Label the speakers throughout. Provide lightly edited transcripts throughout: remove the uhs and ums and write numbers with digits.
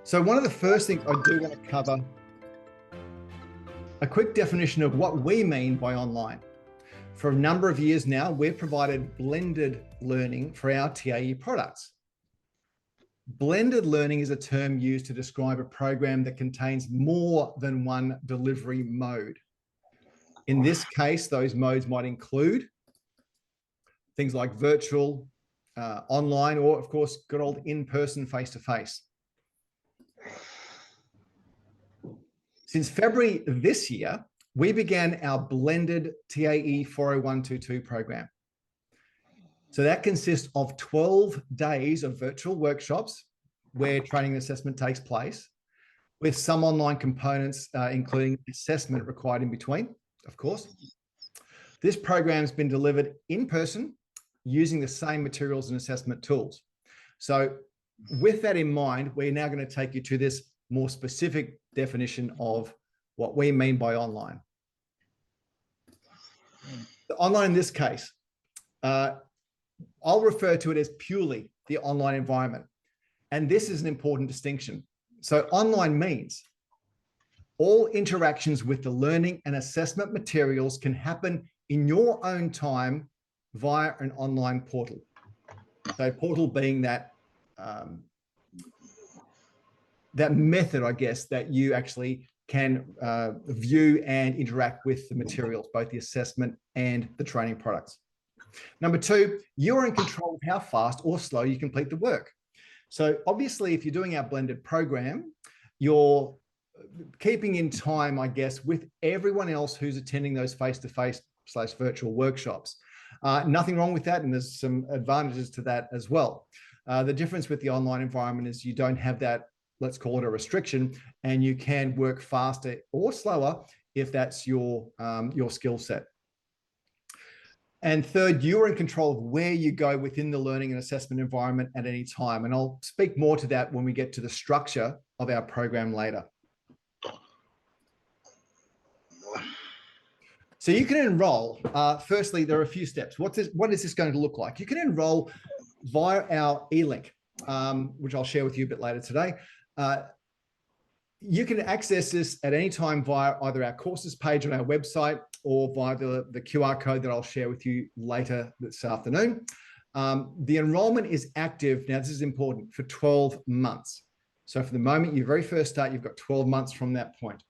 Speaker 1: So one of the first things I do want to cover, a quick definition of what we mean by online. For a number of years now, we've provided blended learning for our TAE products. Blended learning is a term used to describe a program that contains more than one delivery mode. In this case, those modes might include things like virtual, online, or of course, good old in-person, face-to-face. Since February this year, we began our blended TAE 40122 program. So that consists of 12 days of virtual workshops where training and assessment takes place, with some online components, including assessment required in between, of course. This program has been delivered in person using the same materials and assessment tools. So with that in mind, we're now going to take you to this more specific definition of what we mean by online. The online in this case, I'll refer to it as purely the online environment. And this is an important distinction. So online means all interactions with the learning and assessment materials can happen in your own time via an online portal. So portal being that that method, I guess, that you actually can view and interact with the materials, both the assessment and the training products. Number two, you're in control of how fast or slow you complete the work. So obviously, if you're doing our blended program, you're keeping in time, I guess, with everyone else who's attending those face-to-face / virtual workshops. Nothing wrong with that, and there's some advantages to that as well. The difference with the online environment is you don't have that, let's call it a restriction, and you can work faster or slower if that's your skill set. And third, you're in control of where you go within the learning and assessment environment at any time. And I'll speak more to that when we get to the structure of our program later. So you can enroll. Firstly, there are a few steps. What is this going to look like? You can enroll via our e-link, which I'll share with you a bit later today. You can access this at any time via either our courses page on our website or via the QR code that I'll share with you later this afternoon. The enrollment is active. Now, this is important, for 12 months. So for the moment you very first start, you've got 12 months from that point.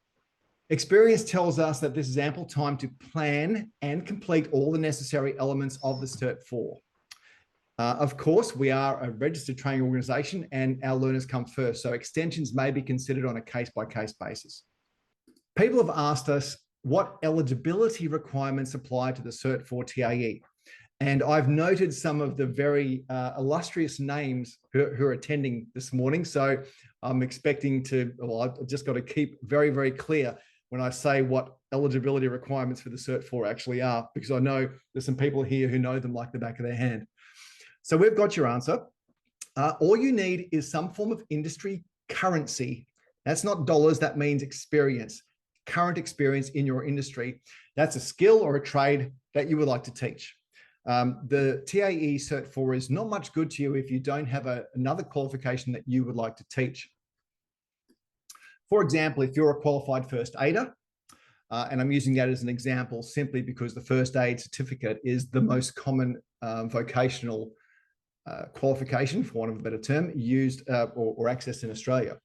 Speaker 1: Experience tells us that this is ample time to plan and complete all the necessary elements of the Cert 4. Of course, we are a registered training organisation and our learners come first, so extensions may be considered on a case-by-case basis. People have asked us what eligibility requirements apply to the Cert 4 TAE. And I've noted some of the very illustrious names who are attending this morning. So I'm expecting to, well, I've just got to keep very, very clear when I say what eligibility requirements for the Cert 4 actually are, because I know there's some people here who know them like the back of their hand. So we've got your answer. All you need is some form of industry currency. That's not dollars, that means experience, current experience in your industry. That's a skill or a trade that you would like to teach. The TAE Cert 4 is not much good to you if you don't have another qualification that you would like to teach. For example, if you're a qualified first aider, and I'm using that as an example simply because the first aid certificate is the most common vocational qualification, for want of a better term, used or accessed in Australia,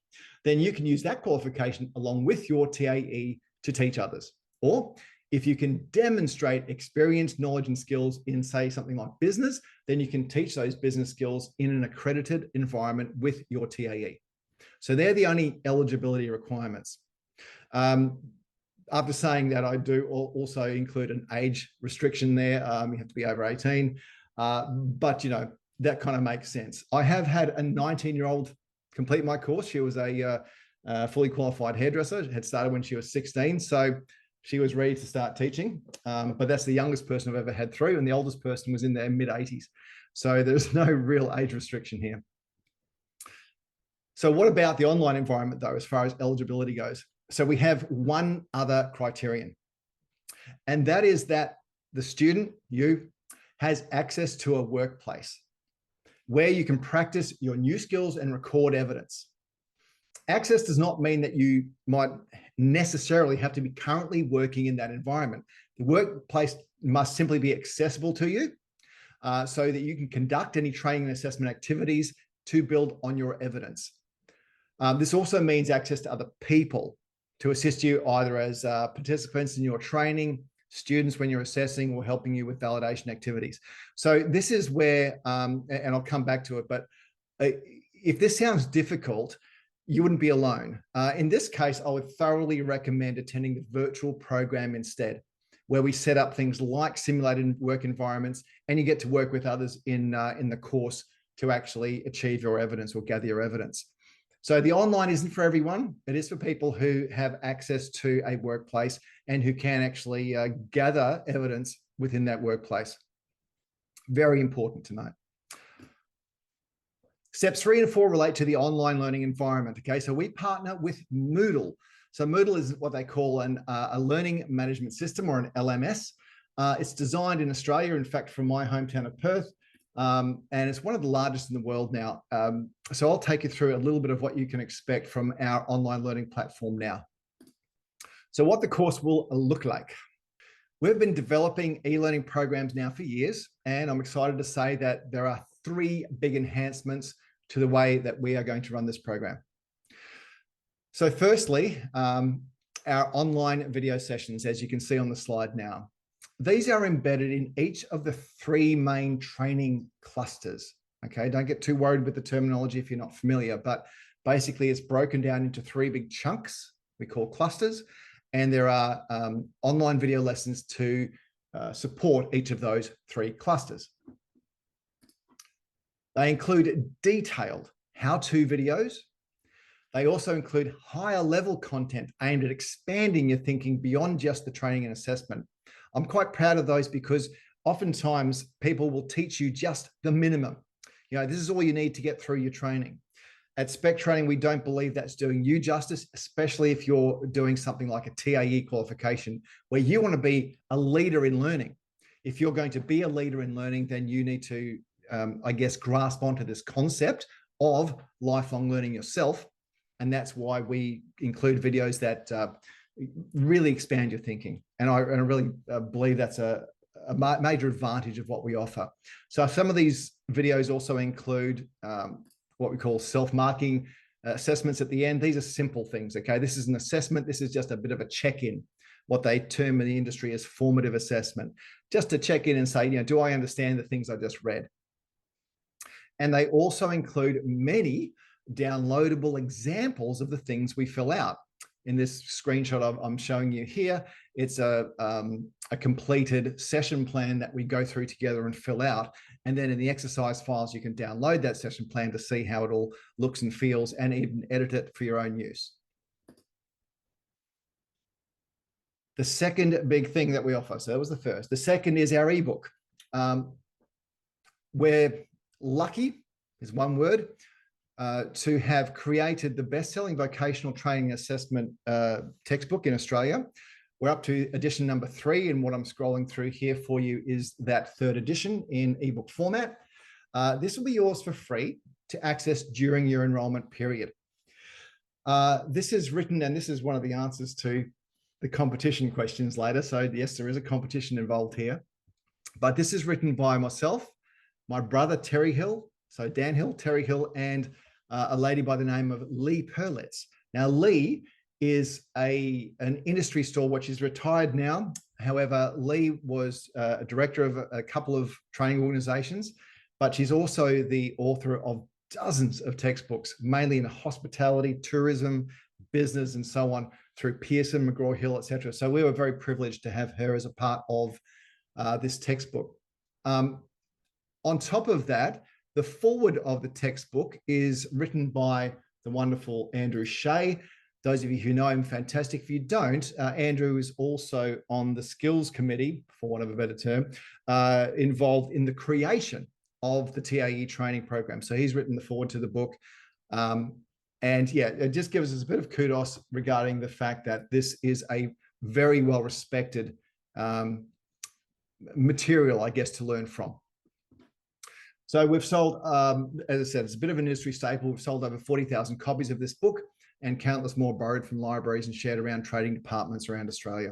Speaker 1: then you can use that qualification along with your TAE to teach others. Or if you can demonstrate experience, knowledge, and skills in, say, something like business, then you can teach those business skills in an accredited environment with your TAE. So they're the only eligibility requirements. After saying that, I do also include an age restriction there. You have to be over 18, but you know, that kind of makes sense. I have had a 19-year-old complete my course. She was a fully qualified hairdresser, had started when she was 16. So she was ready to start teaching, but that's the youngest person I've ever had through, and the oldest person was in their mid-80s. So there's no real age restriction here. So what about the online environment, though, as far as eligibility goes? So we have one other criterion, and that is that the student, you, has access to a workplace where you can practice your new skills and record evidence. Access does not mean that you might necessarily have to be currently working in that environment. The workplace must simply be accessible to you so that you can conduct any training and assessment activities to build on your evidence. This also means access to other people to assist you either as participants in your training, students when you're assessing, or helping you with validation activities. So this is where, and I'll come back to it, but if this sounds difficult, you wouldn't be alone. In this case, I would thoroughly recommend attending the virtual program instead, where we set up things like simulated work environments, and you get to work with others in the course to actually achieve your evidence or gather your evidence. So the online isn't for everyone. It is for people who have access to a workplace and who can actually gather evidence within that workplace. Very important to note. Steps 3 and 4 relate to the online learning environment. Okay, so we partner with Moodle. So Moodle is what they call a learning management system, or an LMS. It's designed in Australia, in fact, from my hometown of Perth, and it's one of the largest in the world now. So I'll take you through a little bit of what you can expect from our online learning platform now. So what the course will look like. We've been developing e-learning programs now for years, and I'm excited to say that there are 3 big enhancements to the way that we are going to run this program. So firstly, our online video sessions, as you can see on the slide now. These are embedded in each of the 3 main training clusters. Okay, don't get too worried with the terminology if you're not familiar, but basically it's broken down into 3 big chunks we call clusters, and there are online video lessons to support each of those 3 clusters. They include detailed how-to videos. They also include higher level content aimed at expanding your thinking beyond just the training and assessment. I'm quite proud of those because oftentimes people will teach you just the minimum. You know, this is all you need to get through your training. At Spec Training, we don't believe that's doing you justice, especially if you're doing something like a TAE qualification, where you want to be a leader in learning. If you're going to be a leader in learning, then you need to, I guess, grasp onto this concept of lifelong learning yourself. And that's why we include videos that really expand your thinking. And I really believe that's a major advantage of what we offer. So some of these videos also include what we call self-marking assessments at the end. These are simple things, okay? This is an assessment. This is just a bit of a check-in, what they term in the industry as formative assessment, just to check in and say, you know, do I understand the things I just read? And they also include many downloadable examples of the things we fill out. In this screenshot I'm showing you here, it's a completed session plan that we go through together and fill out. And then in the exercise files, you can download that session plan to see how it all looks and feels, and even edit it for your own use. The second big thing that we offer, so that was the first. The second is our ebook. We're lucky, is one word, to have created the best-selling vocational training assessment textbook in Australia. We're up to edition number 3, and what I'm scrolling through here for you is that 3rd edition in ebook format. This will be yours for free to access during your enrollment period. This is written, and this is one of the answers to the competition questions later. So yes, there is a competition involved here, but this is written by myself, my brother Terry Hill, so Dan Hill, Terry Hill, and a lady by the name of Lee Perlitz. Now, Lee is an industry stalwart. She's retired now. However, Lee was a director of a couple of training organizations, but she's also the author of dozens of textbooks, mainly in hospitality, tourism, business, and so on, through Pearson, McGraw-Hill, etc. So we were very privileged to have her as a part of this textbook. On top of that, the foreword of the textbook is written by the wonderful Andrew Shea. Those of you who know him, fantastic. If you don't, Andrew is also on the skills committee, for want of a better term, involved in the creation of the TAE training program. So he's written the foreword to the book. And yeah, it just gives us a bit of kudos regarding the fact that this is a very well-respected material, I guess, to learn from. So we've sold, as I said, it's a bit of an industry staple. We've sold over 40,000 copies of this book. and countless more borrowed from libraries and shared around trading departments around Australia.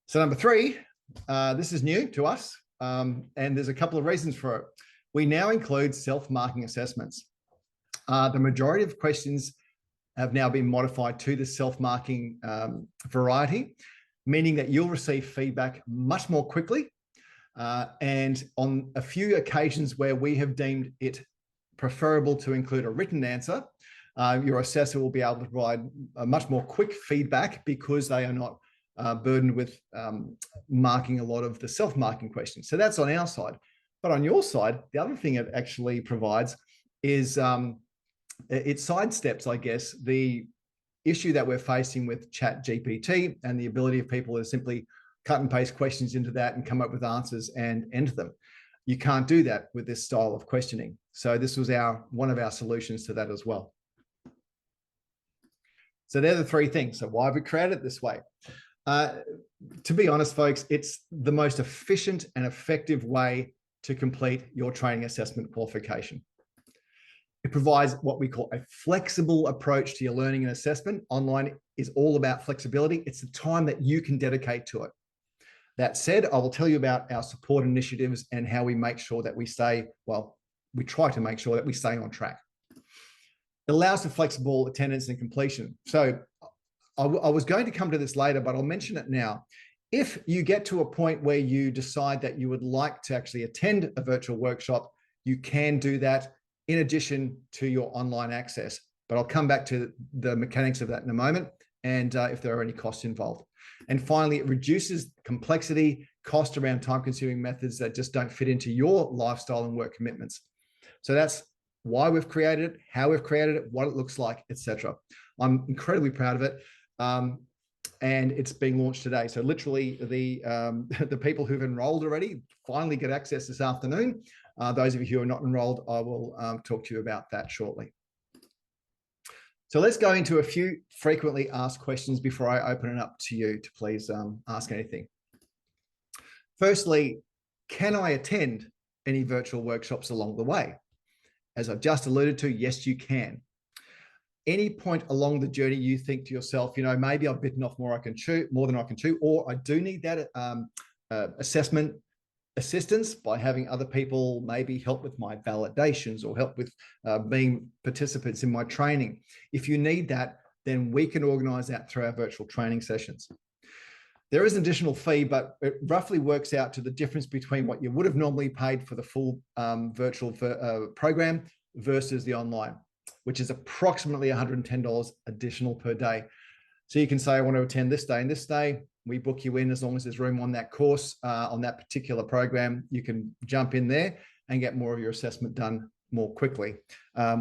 Speaker 1: So number 3, this is new to us, and there's a couple of reasons for it. We now include self-marking assessments. The majority of questions have now been modified to the self-marking variety, meaning that you'll receive feedback much more quickly. And on a few occasions where we have deemed it preferable to include a written answer, your assessor will be able to provide a much more quick feedback because they are not burdened with marking a lot of the self-marking questions. So that's on our side. But on your side, the other thing it actually provides is it sidesteps, I guess, the issue that we're facing with ChatGPT and the ability of people to simply cut and paste questions into that and come up with answers and enter them. You can't do that with this style of questioning. So this was one of our solutions to that as well. So they're the 3 things. So why have we created it this way? To be honest, folks, it's the most efficient and effective way to complete your training assessment qualification. It provides what we call a flexible approach to your learning and assessment. Online is all about flexibility. It's the time that you can dedicate to it. That said, I will tell you about our support initiatives and how we make sure that we we try to make sure that we stay on track. It allows for flexible attendance and completion. So I was going to come to this later, but I'll mention it now. If you get to a point where you decide that you would like to actually attend a virtual workshop, you can do that in addition to your online access. But I'll come back to the mechanics of that in a moment and if there are any costs involved. And finally, it reduces complexity, cost around time-consuming methods that just don't fit into your lifestyle and work commitments. So that's why we've created it, how we've created it, what it looks like, etc. I'm incredibly proud of it. And it's being launched today. So literally the people who've enrolled already finally get access this afternoon. Those of you who are not enrolled, I will talk to you about that shortly. So let's go into a few frequently asked questions before I open it up to you to please ask anything. Firstly, can I attend any virtual workshops along the way? As I've just alluded to, yes, you can. Any point along the journey you think to yourself, maybe I've bitten off more than I can chew, or I do need that assessment assistance by having other people maybe help with my validations or help with being participants in my training. If you need that, then we can organize that through our virtual training sessions. There is an additional fee, but it roughly works out to the difference between what you would have normally paid for the full virtual program versus the online, which is approximately $110 additional per day. So you can say, I want to attend this day and this day. We book you in as long as there's room on that course, on that particular program. You can jump in there and get more of your assessment done more quickly.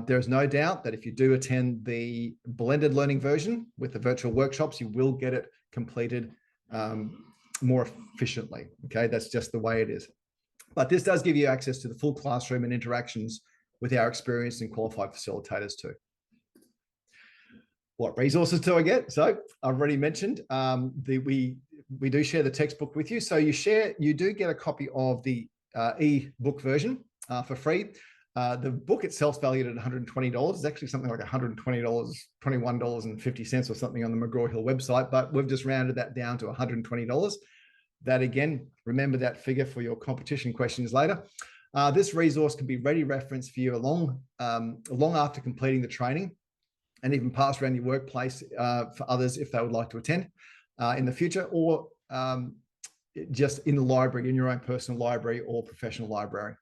Speaker 1: There's no doubt that if you do attend the blended learning version with the virtual workshops, you will get it completed more efficiently. Okay, that's just the way it is. But this does give you access to the full classroom and interactions with our experienced and qualified facilitators too. What resources do I get? So I've already mentioned we do share the textbook with you. So you do get a copy of the e-book version for free. The book itself is valued at $120. It's actually something like $120, $21.50 or something on the McGraw-Hill website, but we've just rounded that down to $120. That again, remember that figure for your competition questions later. This resource can be ready reference for you long after completing the training, and even pass around your workplace for others if they would like to attend in the future, or just in the library, in your own personal library or professional library.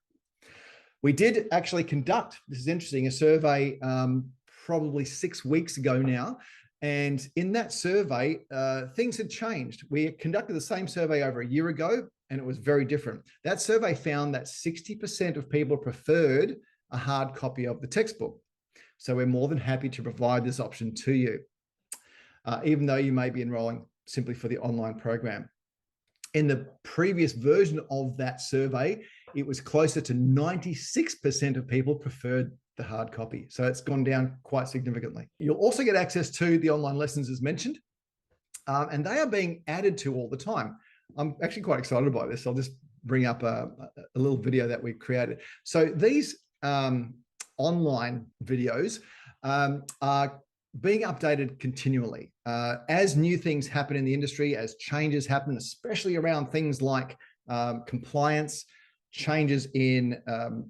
Speaker 1: We did actually conduct, this is interesting, a survey probably 6 weeks ago now. And in that survey, things had changed. We conducted the same survey over a year ago, and it was very different. That survey found that 60% of people preferred a hard copy of the textbook. So we're more than happy to provide this option to you, even though you may be enrolling simply for the online program. In the previous version of that survey, it was closer to 96% of people preferred the hard copy. So it's gone down quite significantly. You'll also get access to the online lessons as mentioned, and they are being added to all the time. I'm actually quite excited about this. I'll just bring up a little video that we created. So these online videos are being updated continually. As new things happen in the industry, as changes happen, especially around things like compliance, changes in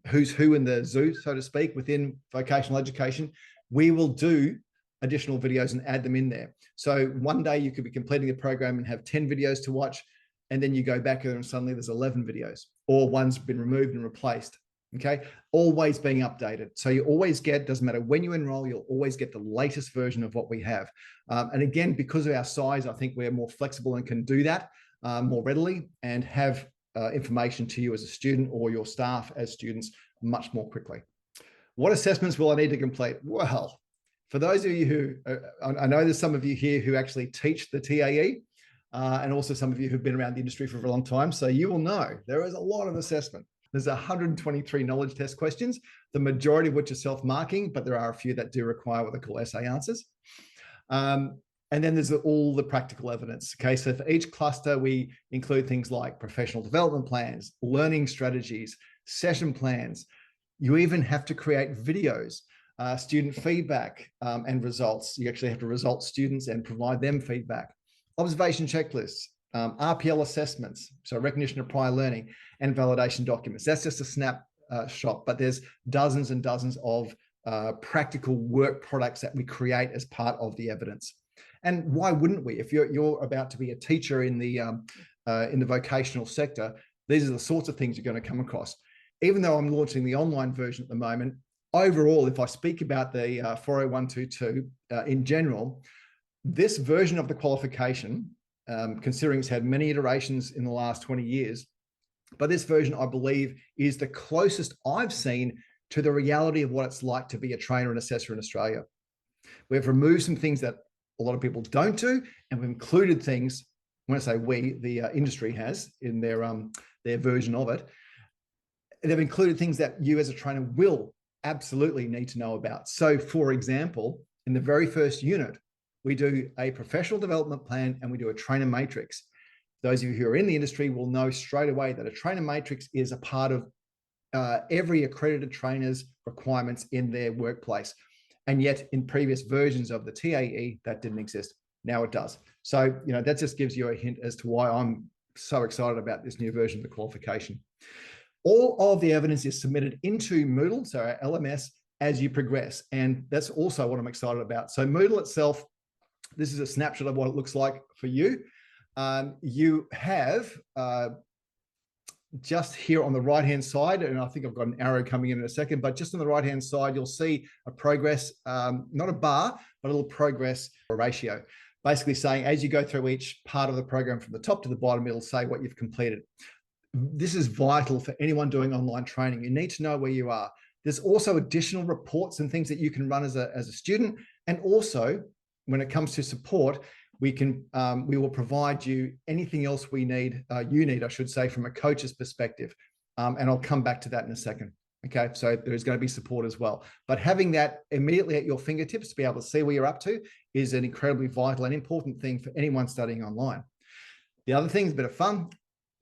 Speaker 1: who's who in the zoo, so to speak, within vocational education, we will do additional videos and add them in there. So one day you could be completing the program and have 10 videos to watch, and then you go back and suddenly there's 11 videos, or one's been removed and replaced. Okay, always being updated. So you always get, doesn't matter when you enroll, you'll always get the latest version of what we have. And again, because of our size, I think we're more flexible and can do that more readily and have information to you as a student or your staff as students much more quickly. What assessments will I need to complete? Well, for those of you who, I know there's some of you here who actually teach the TAE, and also some of you who've been around the industry for a long time. So you will know there is a lot of assessment. There's 123 knowledge test questions, the majority of which are self-marking, but there are a few that do require what they call essay answers. And then there's all the practical evidence. Okay, so for each cluster, we include things like professional development plans, learning strategies, session plans. You even have to create videos, student feedback and results. You actually have to result students and provide them feedback. Observation checklists, RPL assessments, so recognition of prior learning, and validation documents. That's just a snapshot, but there's dozens and dozens of practical work products that we create as part of the evidence. And why wouldn't we? If you're about to be a teacher in the vocational sector, these are the sorts of things you're going to come across. Even though I'm launching the online version at the moment, overall, if I speak about the 40122 in general, this version of the qualification, considering it's had many iterations in the last 20 years, but this version, I believe, is the closest I've seen to the reality of what it's like to be a trainer and assessor in Australia. We've removed some things that a lot of people don't do, and we've included things, when I say we, the industry has in their version of it, they've included things that you as a trainer will absolutely need to know about. So for example, in the very first unit, we do a professional development plan and we do a trainer matrix. Those of you who are in the industry will know straight away that a trainer matrix is a part of every accredited trainer's requirements in their workplace. And yet in previous versions of the TAE, that didn't exist. Now it does. So, that just gives you a hint as to why I'm so excited about this new version of the qualification. All of the evidence is submitted into Moodle, so our LMS, as you progress. And that's also what I'm excited about. So Moodle itself, this is a snapshot of what it looks like for you. You have just here on the right-hand side, and I think I've got an arrow coming in a second, but just on the right-hand side, you'll see a progress, not a bar, but a little progress ratio, basically saying as you go through each part of the program from the top to the bottom, it'll say what you've completed. This is vital for anyone doing online training. You need to know where you are. There's also additional reports and things that you can run as a student. And also, when it comes to support, we will provide you anything else you need, I should say, from a coach's perspective. And I'll come back to that in a second. Okay, so there's going to be support as well. But having that immediately at your fingertips to be able to see where you're up to is an incredibly vital and important thing for anyone studying online. The other thing is a bit of fun.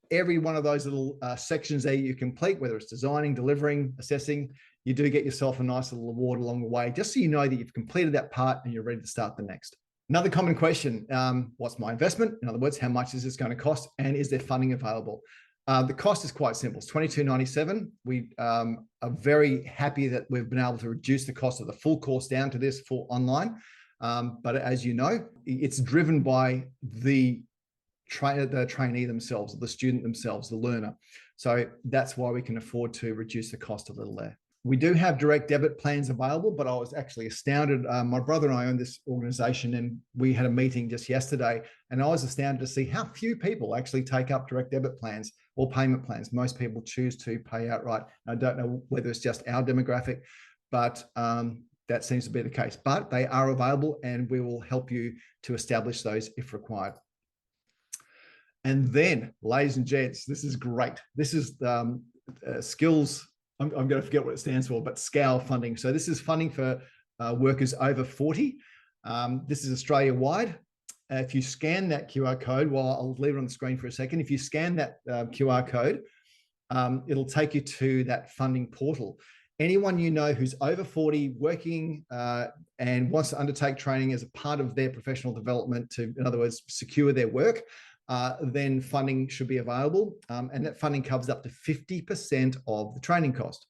Speaker 1: Every one of those little sections there you complete, whether it's designing, delivering, assessing, you do get yourself a nice little award along the way, just so you know that you've completed that part and you're ready to start the next. Another common question, what's my investment? In other words, how much is this going to cost? And is there funding available? The cost is quite simple. It's $22.97. We are very happy that we've been able to reduce the cost of the full course down to this for online. But as you know, it's driven by the trainee themselves, the student themselves, the learner. So that's why we can afford to reduce the cost a little there. We do have direct debit plans available, but I was actually astounded. My brother and I own this organization, and we had a meeting just yesterday, and I was astounded to see how few people actually take up direct debit plans or payment plans. Most people choose to pay outright. I don't know whether it's just our demographic, but that seems to be the case. But they are available, and we will help you to establish those if required. And then, ladies and gents, this is great. This is skills. I'm going to forget what it stands for, but SCAL funding. So this is funding for workers over 40. This is Australia-wide. If you scan that QR code, well, I'll leave it on the screen for a second. If you scan that QR code, it'll take you to that funding portal. Anyone you know who's over 40, working and wants to undertake training as a part of their professional development to, in other words, secure their work, then funding should be available. And that funding covers up to 50% of the training cost.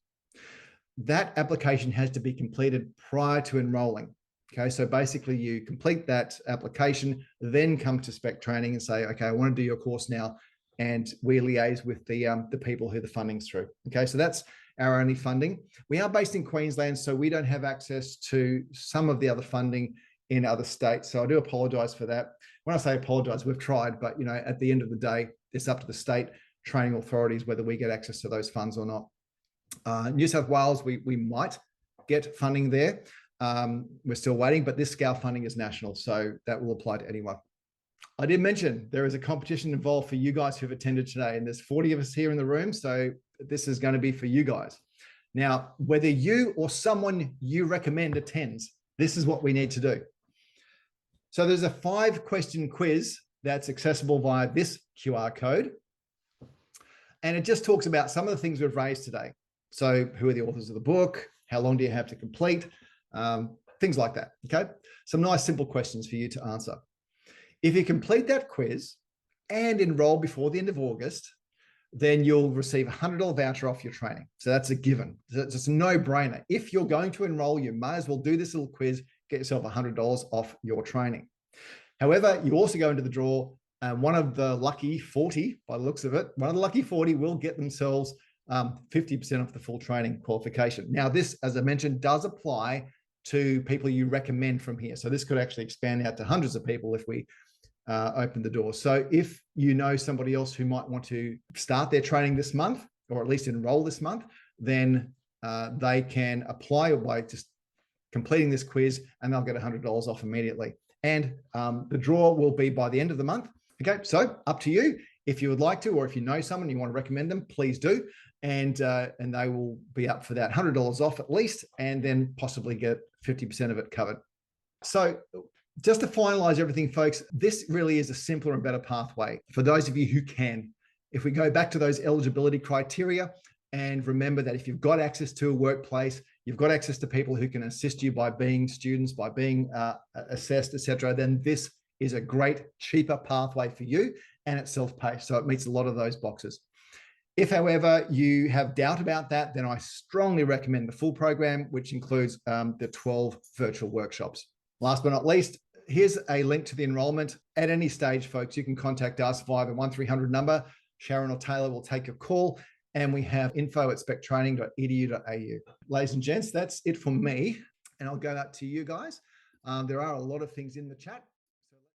Speaker 1: That application has to be completed prior to enrolling. Okay, so basically you complete that application, then come to spec training and say, okay, I want to do your course now. And we liaise with the people who the funding's through. Okay, so that's our only funding. We are based in Queensland, so we don't have access to some of the other funding in other states. So I do apologize for that. When I say apologize, we've tried, but at the end of the day, it's up to the state training authorities whether we get access to those funds or not. New South Wales, we might get funding there. We're still waiting, but this scale funding is national, so that will apply to anyone. I did mention there is a competition involved for you guys who've attended today, and there's 40 of us here in the room, so this is going to be for you guys. Now, whether you or someone you recommend attends, this is what we need to do. So there's a 5-question quiz that's accessible via this QR code, and it just talks about some of the things we've raised today. So who are the authors of the book? How long do you have to complete? Things like that, okay? Some nice simple questions for you to answer. If you complete that quiz and enroll before the end of August, then you'll receive a $100 voucher off your training. So that's a given. It's just a no-brainer. If you're going to enroll, you may as well do this little quiz, get yourself $100 off your training. However, you also go into the draw, and one of the lucky 40, by the looks of it, one of the lucky 40 will get themselves 50% off the full training qualification. Now, this, as I mentioned, does apply to people you recommend from here. So this could actually expand out to hundreds of people if we open the door. So if you know somebody else who might want to start their training this month, or at least enroll this month, then they can apply by just completing this quiz, and they'll get $100 off immediately. And the draw will be by the end of the month. Okay, so up to you. If you would like to, or if you know someone you want to recommend them, please do. And they will be up for that $100 off at least, and then possibly get 50% of it covered. So just to finalize everything, folks, this really is a simpler and better pathway for those of you who can. If we go back to those eligibility criteria, and remember that if you've got access to a workplace, you've got access to people who can assist you by being students, by being assessed, etc., then this is a great, cheaper pathway for you, and it's self-paced. So it meets a lot of those boxes. If, however, you have doubt about that, then I strongly recommend the full program, which includes the 12 virtual workshops. Last but not least, here's a link to the enrollment. At any stage, folks, you can contact us via the 1300 number. Sharon or Taylor will take your call, and we have info@spectraining.edu.au. Ladies and gents, that's it for me, and I'll go out to you guys. There are a lot of things in the chat.